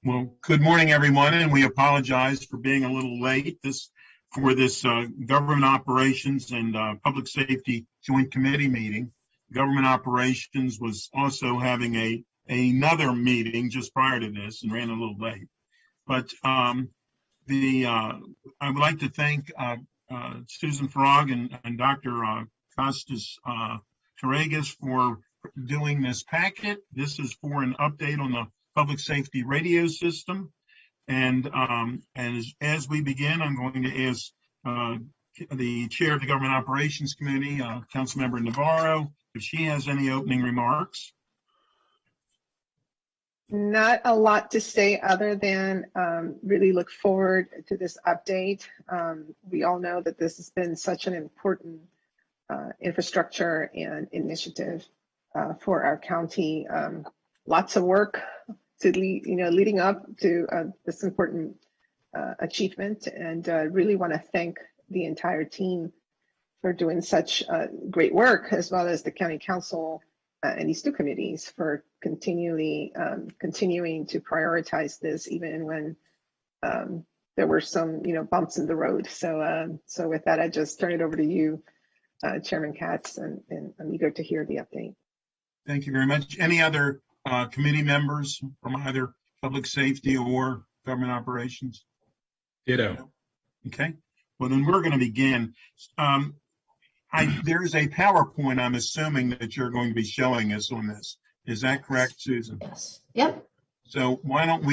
Well, good morning, everyone, and we apologize for being a little late for this Government Operations and Public Safety Joint Committee meeting. Government Operations was also having another meeting just prior to this and ran a little late. But I would like to thank Susan Farag and Dr. Costas Torregas for doing this packet. This is for an update on the public safety radio system. And as we begin, I'm going to ask the chair of the Government Operations Committee, Councilmember Navarro, if she has any opening remarks. Not a lot to say other than really look forward to this update. We all know that this has been such an important infrastructure and initiative for our county. Lots of work to leading up to this important achievement, and really want to thank the entire team for doing such great work, as well as the county council and these two committees for continuing to prioritize this, even when there were some bumps in the road. So with that, I just turn it over to you, Chairman Katz, and I'm eager to hear the update. Thank you very much. Any other committee members from either public safety or government operations? Ditto. Okay. Well, then we're going to begin. There is a PowerPoint, I'm assuming, that you're going to be showing us on this. Is that correct, Susan? Yes. Yep. So why don't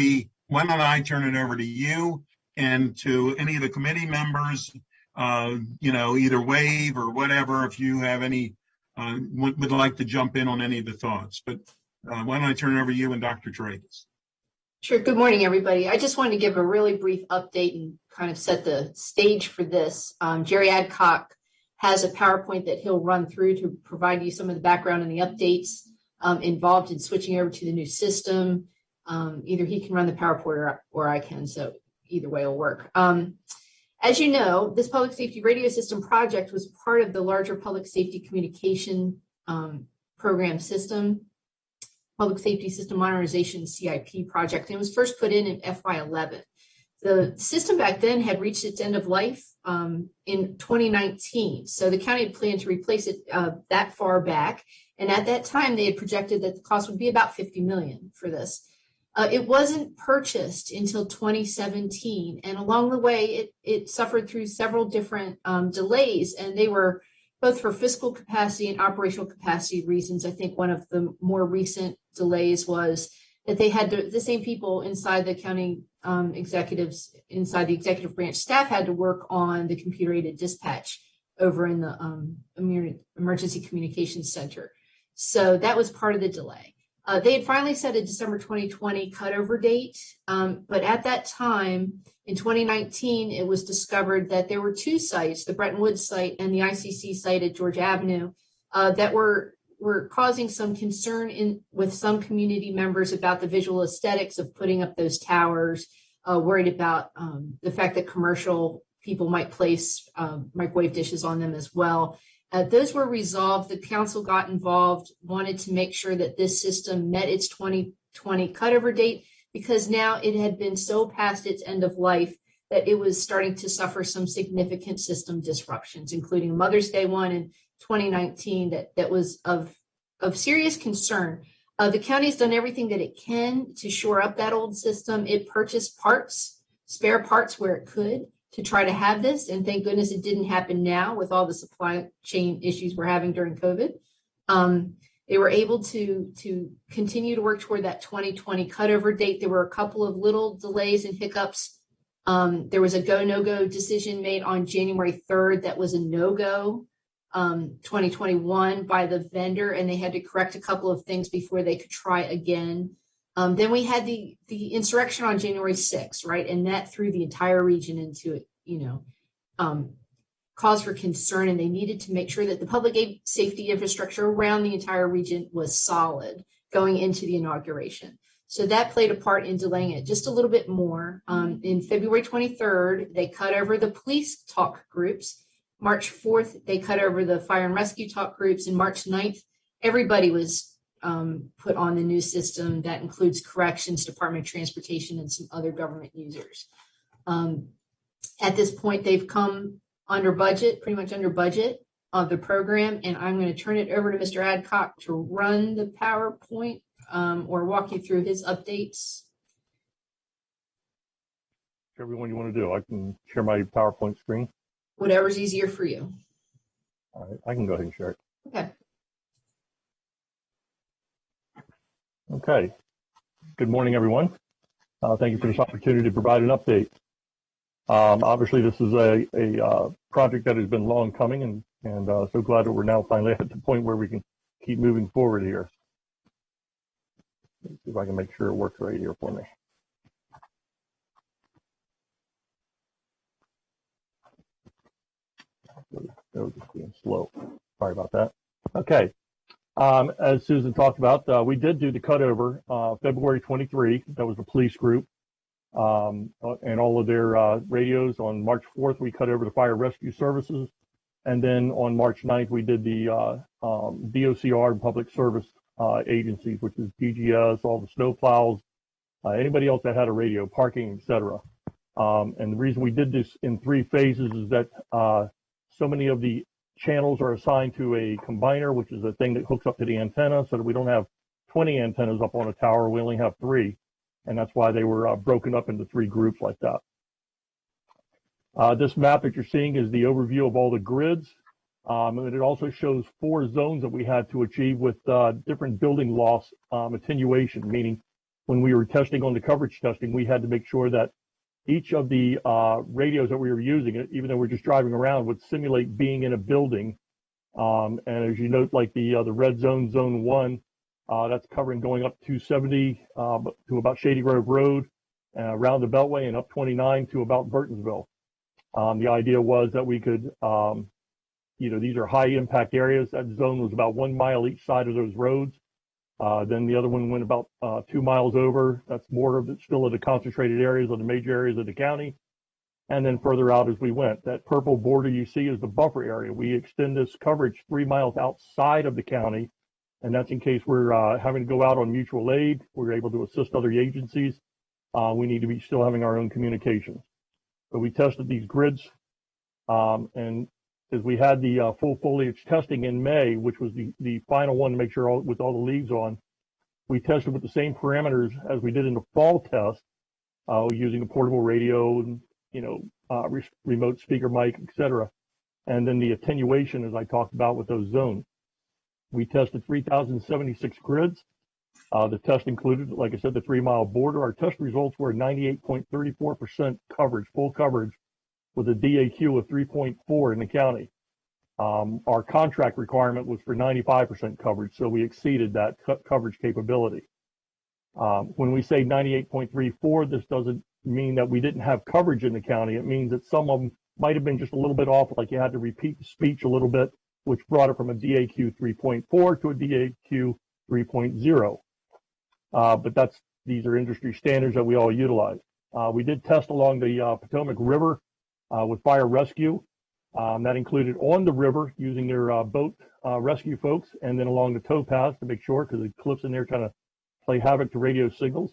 I turn it over to you and to any of the committee members, either wave or whatever, if you have any, would like to jump in on any of the thoughts. But why don't I turn it over to you and Dr. Torregas? Sure. Good morning, everybody. I just wanted to give a really brief update and kind of set the stage for this. Jerry Adcock has a PowerPoint that he'll run through to provide you some of the background and the updates involved in switching over to the new system. Either he can run the PowerPoint or I can, so either way will work. As you know, this public safety radio system project was part of the larger public safety communication program system, Public Safety System Modernization CIP project, and it was first put in FY11. The system back then had reached its end of life in 2019. So the county had planned to replace it that far back. And at that time, they had projected that the cost would be about $50 million for this. It wasn't purchased until 2017. And along the way, it suffered through several different delays, and they were both for fiscal capacity and operational capacity reasons. I think one of the more recent delays was that they had the same people inside the county executives, inside the executive branch staff, had to work on the computer-aided dispatch over in the emergency communications center. So that was part of the delay. They had finally set a December 2020 cutover date, but at that time, in 2019, it was discovered that there were two sites, the Bretton Woods site and the ICC site at George Avenue, that were causing some concern with some community members about the visual aesthetics of putting up those towers, worried about the fact that commercial people might place microwave dishes on them as well. Those were resolved. The council got involved, wanted to make sure that this system met its 2020 cutover date, because now it had been so past its end of life that it was starting to suffer some significant system disruptions, including Mother's Day one in 2019 that was of serious concern. The county has done everything that it can to shore up that old system. It purchased spare parts where it could to try to have this, and thank goodness it didn't happen now with all the supply chain issues we're having during COVID. They were able to continue to work toward that 2020 cutover date. There were a couple of little delays and hiccups. There was a go-no-go decision made on January 3rd that was a no-go 2021 by the vendor, and they had to correct a couple of things before they could try again. Then we had the insurrection on January 6th, right? And that threw the entire region into, cause for concern, and they needed to make sure that the public safety infrastructure around the entire region was solid going into the inauguration. So that played a part in delaying it just a little bit more. In February 23rd, they cut over the police talk groups. March 4th, they cut over the fire and rescue talk groups. And March 9th, everybody was put on the new system. That includes corrections, Department of Transportation, and some other government users. At this point, they've come under budget, pretty much under budget of the program, and I'm going to turn it over to Mr. Adcock to run the PowerPoint or walk you through his updates. Whichever one you want to do. I can share my PowerPoint screen. Whatever's easier for you. All right, I can go ahead and share it. Okay. Okay. Good morning, everyone. Thank you for this opportunity to provide an update. Obviously, this is a project that has been long coming, and so glad that we're now finally at the point where we can keep moving forward here. Let's see if I can make sure it works right here for me. They're just being slow. Sorry about that. Okay. As Susan talked about, we did do the cutover February 23. That was the police group and all of their radios. On March 4th, we cut over the fire rescue services. And then on March 9th, we did the DOCR and public service agencies, which is DGS, all the snowplows, anybody else that had a radio, parking, etc. And the reason we did this in 3 phases is that so many of the channels are assigned to a combiner, which is a thing that hooks up to the antenna, so that we don't have 20 antennas up on a tower. We only have 3. And that's why they were broken up into 3 groups like that. This map that you're seeing is the overview of all the grids. And it also shows 4 zones that we had to achieve with different building loss attenuation, meaning when we were testing on the coverage testing, we had to make sure that each of the radios that we were using, even though we're just driving around, would simulate being in a building. And as you note, like the red zone, zone 1, that's covering going up 270 to about Shady Grove Road, around the Beltway, and up 29 to about Burtonsville. The idea was that we could, these are high impact areas. That zone was about 1 mile each side of those roads. Then the other one went about 2 miles over. That's more of it, still of the concentrated areas of the major areas of the county. And then further out as we went. That purple border you see is the buffer area. We extend this coverage 3 miles outside of the county. And that's in case we're having to go out on mutual aid. We're able to assist other agencies. We need to be still having our own communications. So we tested these grids. And as we had the full foliage testing in May, which was the final one to make sure with all the leaves on, we tested with the same parameters as we did in the fall test, using a portable radio and, remote speaker mic, etc. And then the attenuation, as I talked about with those zones. We tested 3,076 grids. The test included, like I said, the 3 mile border. Our test results were 98.34% coverage, full coverage, with a DAQ of 3.4 in the county. Our contract requirement was for 95% coverage, so we exceeded that coverage capability. When we say 98.34, this doesn't mean that we didn't have coverage in the county. It means that some of them might have been just a little bit off, like you had to repeat the speech a little bit, which brought it from a DAQ 3.4 to a DAQ 3.0. But these are industry standards that we all utilize. We did test along the Potomac River with fire rescue. That included on the river using their boat rescue folks, and then along the towpaths to make sure, because the cliffs in there kind of play havoc to radio signals.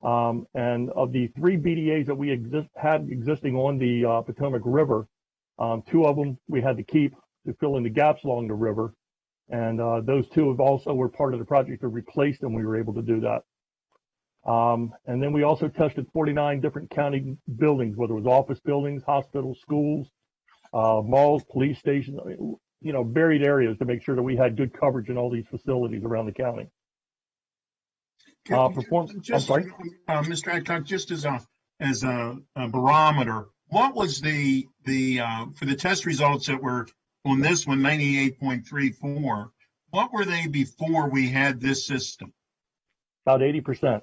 And of the 3 BDAs that we had existing on the Potomac River, 2 of them we had to keep to fill in the gaps along the river. And those 2 have also were part of the project to replace them. We were able to do that. And then we also tested 49 different county buildings, whether it was office buildings, hospitals, schools, malls, police stations, varied areas to make sure that we had good coverage in all these facilities around the county. I'm sorry, Mr. Adcock, just as a barometer, what was the for the test results that were on this one, 98.34? What were they before we had this system? About 80%.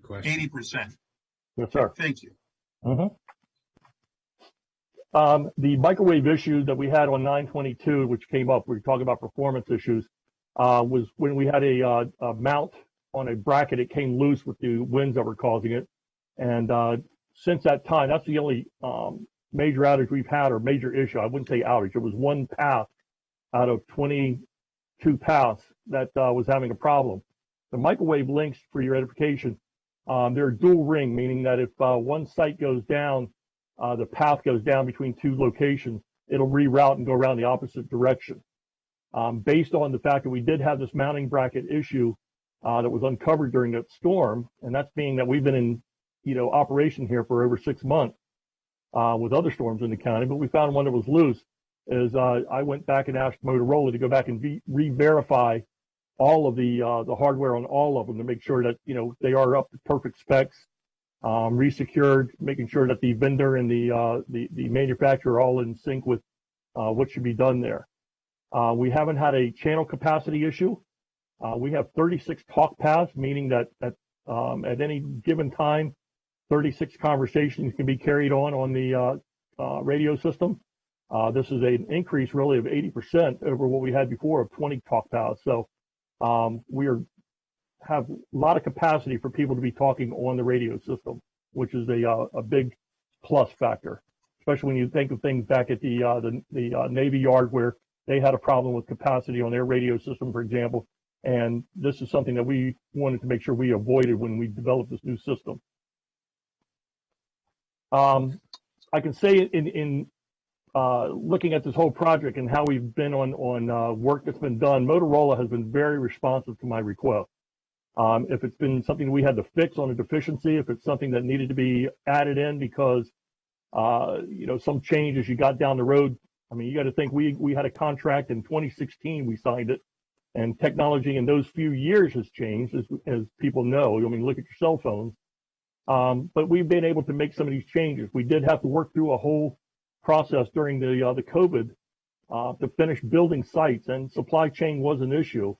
80%. Yes, sir. Thank you. The microwave issue that we had on 922, which came up, we were talking about performance issues, was when we had a mount on a bracket. It came loose with the winds that were causing it. And since that time, that's the only major outage we've had, or major issue. I wouldn't say outage. It was 1 path out of 22 paths that was having a problem. The microwave links, for your edification, they're dual ring, meaning that if one site goes down, the path goes down between two locations, it'll reroute and go around the opposite direction. Based on the fact that we did have this mounting bracket issue that was uncovered during that storm, and that's being that we've been in, operation here for over 6 months with other storms in the county, but we found one that was loose. I went back and asked Motorola to go back and re-verify all of the hardware on all of them to make sure that they are up to perfect specs, resecured, making sure that the vendor and the manufacturer are all in sync with what should be done there. We haven't had a channel capacity issue. We have 36 talk paths, meaning that at any given time, 36 conversations can be carried on the radio system. This is an increase really of 80% over what we had before of 20 talk paths. So we have a lot of capacity for people to be talking on the radio system, which is a big plus factor, especially when you think of things back at the Navy Yard where they had a problem with capacity on their radio system, for example. And this is something that we wanted to make sure we avoided when we developed this new system. I can say in looking at this whole project and how we've been on work that's been done, Motorola has been very responsive to my request. If it's been something we had to fix on a deficiency, if it's something that needed to be added in because, some change as you got down the road. I mean, you got to think we had a contract in 2016, we signed it, and technology in those few years has changed, as people know. I mean, look at your cell phones. But we've been able to make some of these changes. We did have to work through a whole process during the COVID to finish building sites, and supply chain was an issue.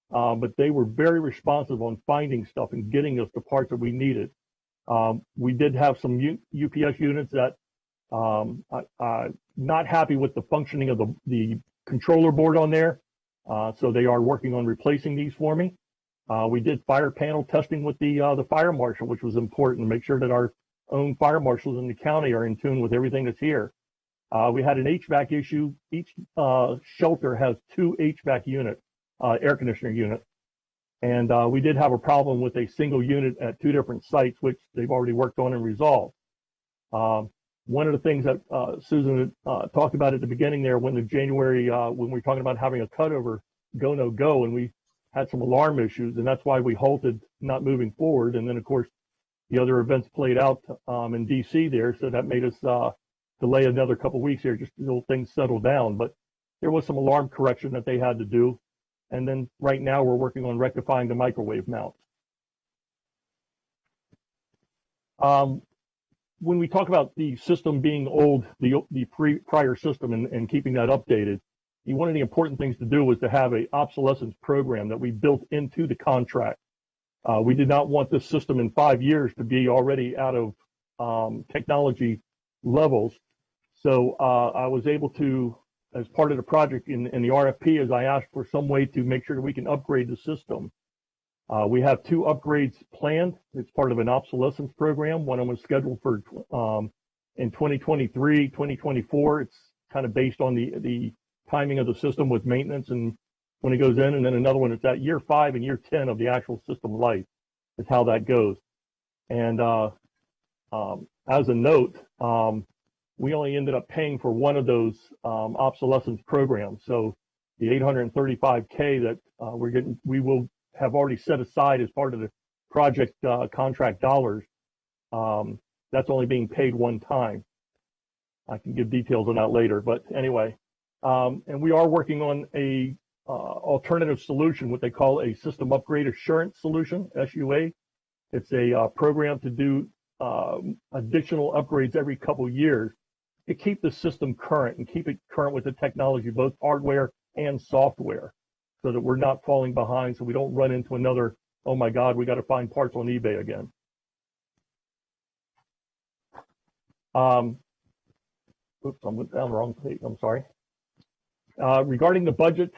But they were very responsive on finding stuff and getting us the parts that we needed. We did have some UPS units that not happy with the functioning of the controller board on there. So they are working on replacing these for me. We did fire panel testing with the fire marshal, which was important to make sure that our own fire marshals in the county are in tune with everything that's here. We had an HVAC issue. Each shelter has 2 HVAC units, air conditioner units. And we did have a problem with a single unit at 2 different sites, which they've already worked on and resolved. One of the things that Susan talked about at the beginning there, when we were talking about having a cutover go, no go, and we had some alarm issues, and that's why we halted not moving forward. And then, of course, the other events played out in D.C. there, so that made us delay another couple of weeks here just until things settled down. But there was some alarm correction that they had to do. And then right now we're working on rectifying the microwave mounts. When we talk about the system being old, the prior system and keeping that updated, one of the important things to do was to have an obsolescence program that we built into the contract. We did not want this system in 5 years to be already out of technology levels. So I was able to, as part of the project in the RFP, as I asked for some way to make sure that we can upgrade the system. We have 2 upgrades planned. It's part of an obsolescence program. One of them was scheduled for in 2023, 2024. It's kind of based on the timing of the system with maintenance and when it goes in. And then another one, it's at year 5 and year 10 of the actual system life is how that goes. And as a note, we only ended up paying for one of those obsolescence programs. So the $835K that we will have already set aside as part of the project contract dollars. That's only being paid one time. I can give details on that later, but anyway. And we are working on a alternative solution, what they call a system upgrade assurance solution, SUA. It's a program to do additional upgrades every couple years to keep the system current and keep it current with the technology, both hardware and software, so that we're not falling behind, so we don't run into another, oh my God, we got to find parts on eBay again. Oops, I went down the wrong page, I'm sorry. Regarding the budget,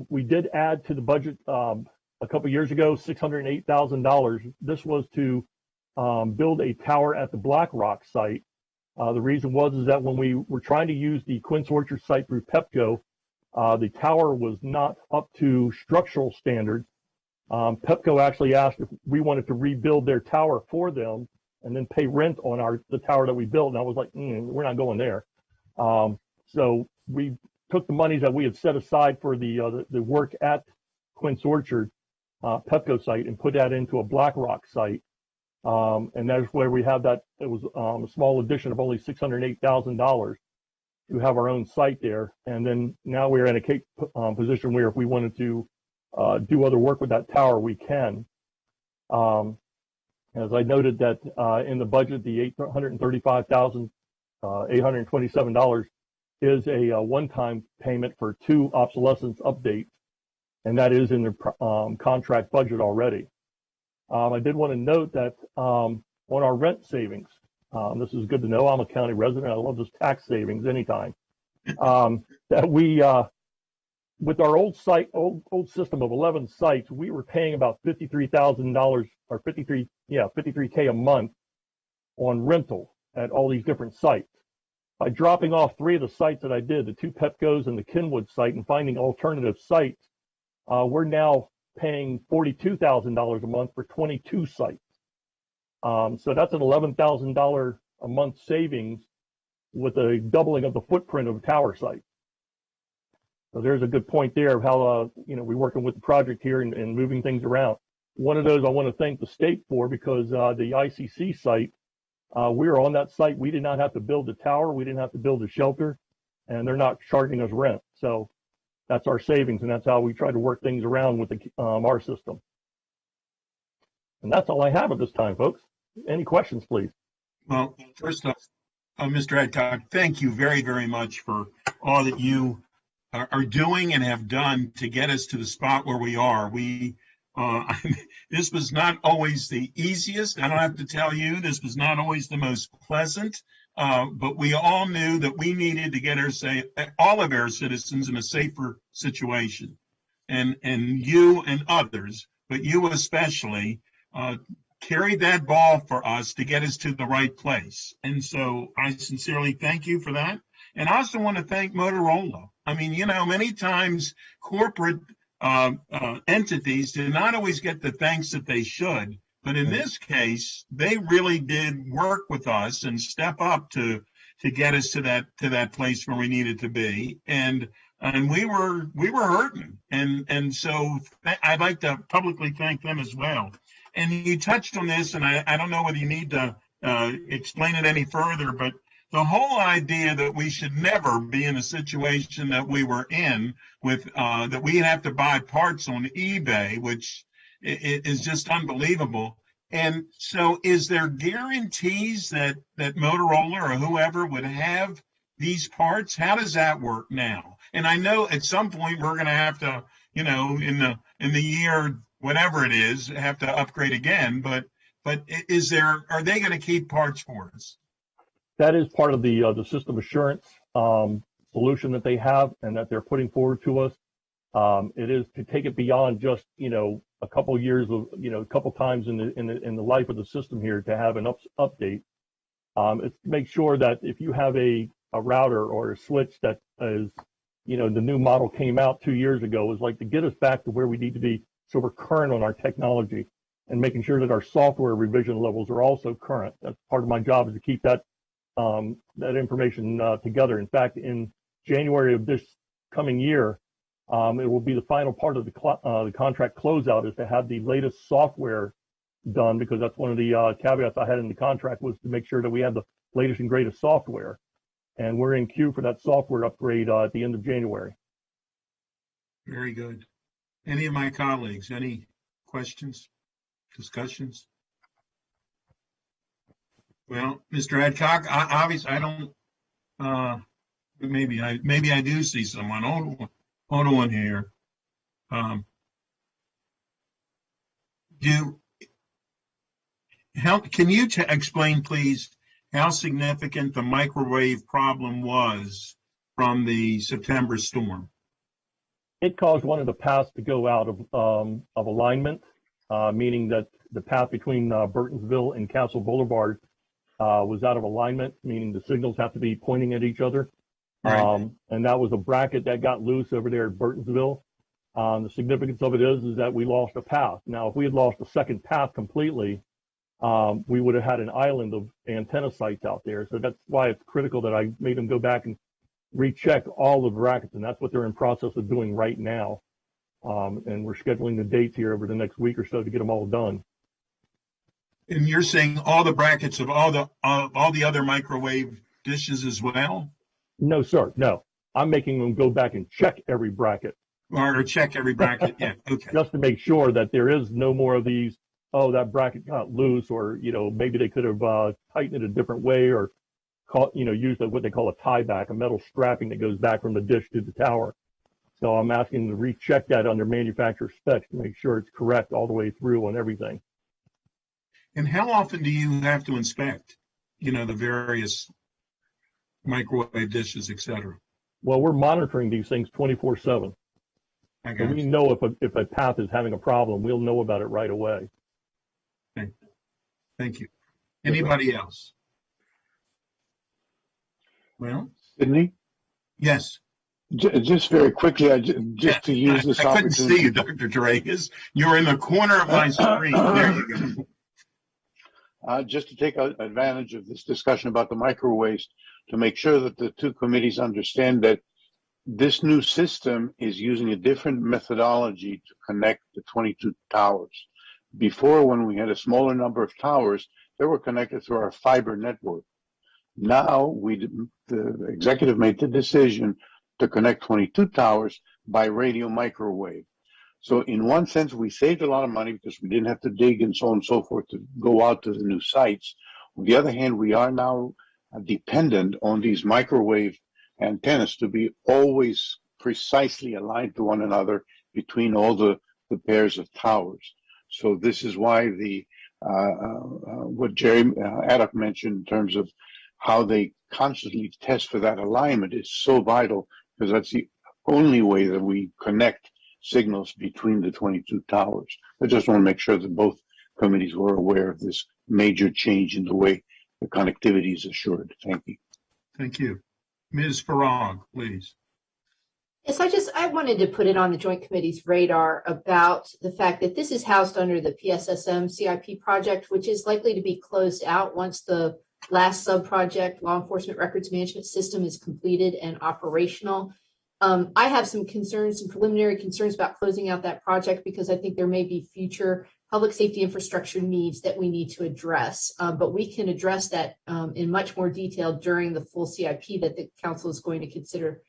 we did add to the budget a couple years ago, $608,000. This was to build a tower at the Black Rock site. The reason is that when we were trying to use the Quince Orchard site through PEPCO, the tower was not up to structural standards. Pepco actually asked if we wanted to rebuild their tower for them and then pay rent on the tower that we built. And I was like, we're not going there. So we took the monies that we had set aside for the work at Quince Orchard Pepco site and put that into a BlackRock site. And that's where we have that. It was a small addition of only $608,000 to have our own site there. And then now we're in a position where if we wanted to do other work with that tower, we can. As I noted that in the budget, the $835,827 is a one-time payment for 2 obsolescence updates, and that is in the contract budget already. I did want to note that on our rent savings, this is good to know. I'm a county resident. I love this tax savings anytime. That we, with our old system of 11 sites, we were paying about $53,000 or $53K a month on rental at all these different sites. By dropping off 3 of the sites that I did, the 2 Pepcos and the Kenwood site, and finding alternative sites, we're now paying $42,000 a month for 22 sites. So that's an $11,000 a month savings with a doubling of the footprint of a tower site. So there's a good point there of how, we're working with the project here and moving things around. One of those I want to thank the state for, because the ICC site, we were on that site. We did not have to build a tower. We didn't have to build a shelter, and they're not charging us rent. So that's our savings, and that's how we try to work things around with our system. And that's all I have at this time, folks. Any questions, please? Well, first off, Mr. Adcock, thank you very, very much for all that you are doing and have done to get us to the spot where we are. This was not always the easiest. I don't have to tell you, this was not always the most pleasant, but we all knew that we needed to get all of our citizens in a safer situation. And you and others, but you especially, carried that ball for us to get us to the right place. And so I sincerely thank you for that. And I also want to thank Motorola. I mean, many times corporate entities do not always get the thanks that they should. But in this case, they really did work with us and step up to get us to that place where we needed to be. And we were hurting. And so I'd like to publicly thank them as well. And you touched on this, and I don't know whether you need to explain it any further, but the whole idea that we should never be in a situation that we were in with that we have to buy parts on eBay, which is just unbelievable. And so is there guarantees that Motorola or whoever would have these parts? How does that work now? And I know at some point we're going to have to, in the year, whatever it is, have to upgrade again. But are they going to keep parts for us? That is part of the system assurance solution that they have and that they're putting forward to us. It is to take it beyond just a couple of years of a couple times in the life of the system here to have an update. It's to make sure that if you have a router or a switch that is the new model came out 2 years ago, is like to get us back to where we need to be, so we're current on our technology and making sure that our software revision levels are also current. That's part of my job, is to keep that information together. In fact, in January of this coming year, it will be the final part of the contract closeout, is to have the latest software done, because that's one of the caveats I had in the contract, was to make sure that we had the latest and greatest software. And we're in queue for that software upgrade at the end of January. Very good. Any of my colleagues, any questions, discussions? Well, Mr. Adcock, obviously I don't. Maybe I do see someone. Hold on here. Can you explain, please, how significant the microwave problem was from the September storm? It caused one of the paths to go out of alignment, meaning that the path between Burtonsville and Castle Boulevard was out of alignment, meaning the signals have to be pointing at each other. Right. And that was a bracket that got loose over there at Burtonsville. The significance of it is that we lost a path. Now, if we had lost a second path completely, we would have had an island of antenna sites out there. So that's why it's critical that I made them go back and recheck all the brackets, and that's what they're in process of doing right now. And we're scheduling the dates here over the next week or so to get them all done. And you're saying all the brackets of all the other microwave dishes as well? No, sir, no. I'm making them go back and check every bracket. Or check every bracket, yeah, okay. Just to make sure that there is no more of these, oh, that bracket got loose, or, maybe they could have tightened it a different way, or, used what they call a tie back, a metal strapping that goes back from the dish to the tower. So I'm asking them to recheck that under manufacturer specs to make sure it's correct all the way through on everything. And how often do you have to inspect, the various microwave dishes, et cetera? Well, we're monitoring these things 24/7. So we know if a path is having a problem, we'll know about it right away. Okay. Thank you. Anybody else? Well, Sydney? yes. Just very quickly, to use this I couldn't opportunity. see you, Dr. Dragas. You're in the corner of my screen. There you go. Just to take advantage of this discussion about the microwaves, to make sure that the two committees understand that this new system is using a different methodology to connect the 22 towers. Before, when we had a smaller number of towers, they were connected through our fiber network. Now, the executive made the decision to connect 22 towers by radio microwave. So in one sense, we saved a lot of money because we didn't have to dig and so on and so forth to go out to the new sites. On the other hand, we are now dependent on these microwave antennas to be always precisely aligned to one another between all the pairs of towers. So this is why what Jerry Addock mentioned in terms of how they constantly test for that alignment is so vital, because that's the only way that we connect signals between the 22 towers. I just want to make sure that both committees were aware of this major change in the way the connectivity is assured. Thank you. Thank you. Ms. Farag, please. Yes, I wanted to put it on the Joint Committee's radar about the fact that this is housed under the PSSM CIP project, which is likely to be closed out once the last sub-project, Law Enforcement Records Management System, is completed and operational. I have some preliminary concerns about closing out that project, because I think there may be future public safety infrastructure needs that we need to address. But we can address that in much more detail during the full CIP that the Council is going to consider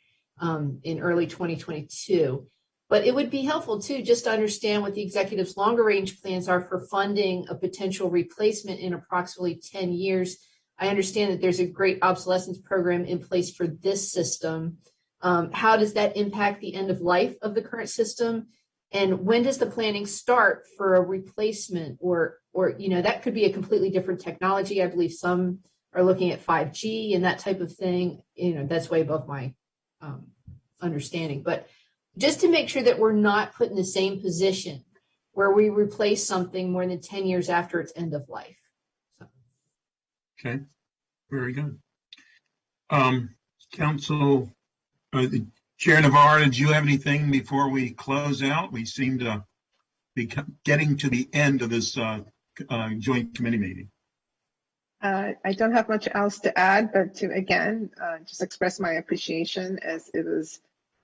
in early 2022. But it would be helpful too, just to understand what the executive's longer range plans are for funding a potential replacement in approximately 10 years. I understand that there's a great obsolescence program in place for this system. How does that impact the end of life of the current system? And when does the planning start for a replacement, or that could be a completely different technology. I believe some are looking at 5G and that type of thing. That's way above my understanding, but just to make sure that we're not put in the same position where we replace something more than 10 years after its end of life. Okay, very good. Council, Chair Navarro, did you have anything before we close out? We seem to be getting to the end of this joint committee meeting. I don't have much else to add, but to again just express my appreciation as it was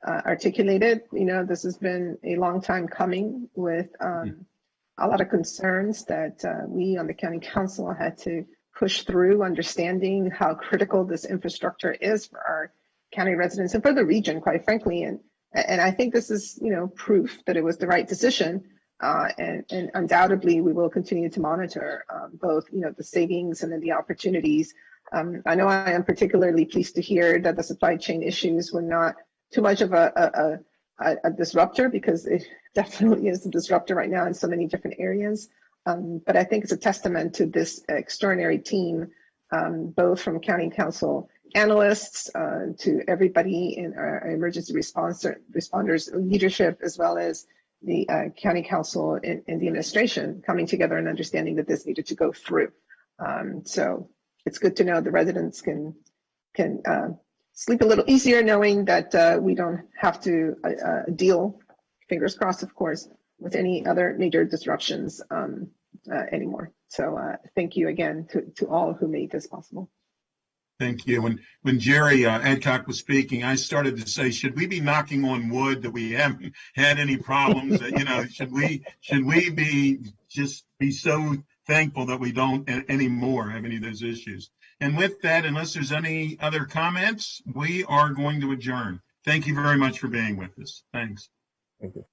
articulated. This has been a long time coming with a lot of concerns that we on the County Council had to push through, understanding how critical this infrastructure is for our county residents and for the region, quite frankly. And I think this is, proof that it was the right decision. And undoubtedly, we will continue to monitor both, the savings and then the opportunities. I know I am particularly pleased to hear that the supply chain issues were not too much of a disruptor, because it definitely is a disruptor right now in so many different areas. But I think it's a testament to this extraordinary team, both from County Council analysts to everybody in our emergency responders leadership, as well as the County Council and the administration coming together and understanding that this needed to go through. So it's good to know the residents can sleep a little easier knowing that we don't have to deal fingers crossed, of course, with any other major disruptions anymore. So thank you again to all who made this possible. Thank you. When Jerry Adcock was speaking, I started to say, should we be knocking on wood that we haven't had any problems? Should we be so thankful that we don't anymore have any of those issues? And with that, unless there's any other comments, we are going to adjourn. Thank you very much for being with us. Thanks. Thank you.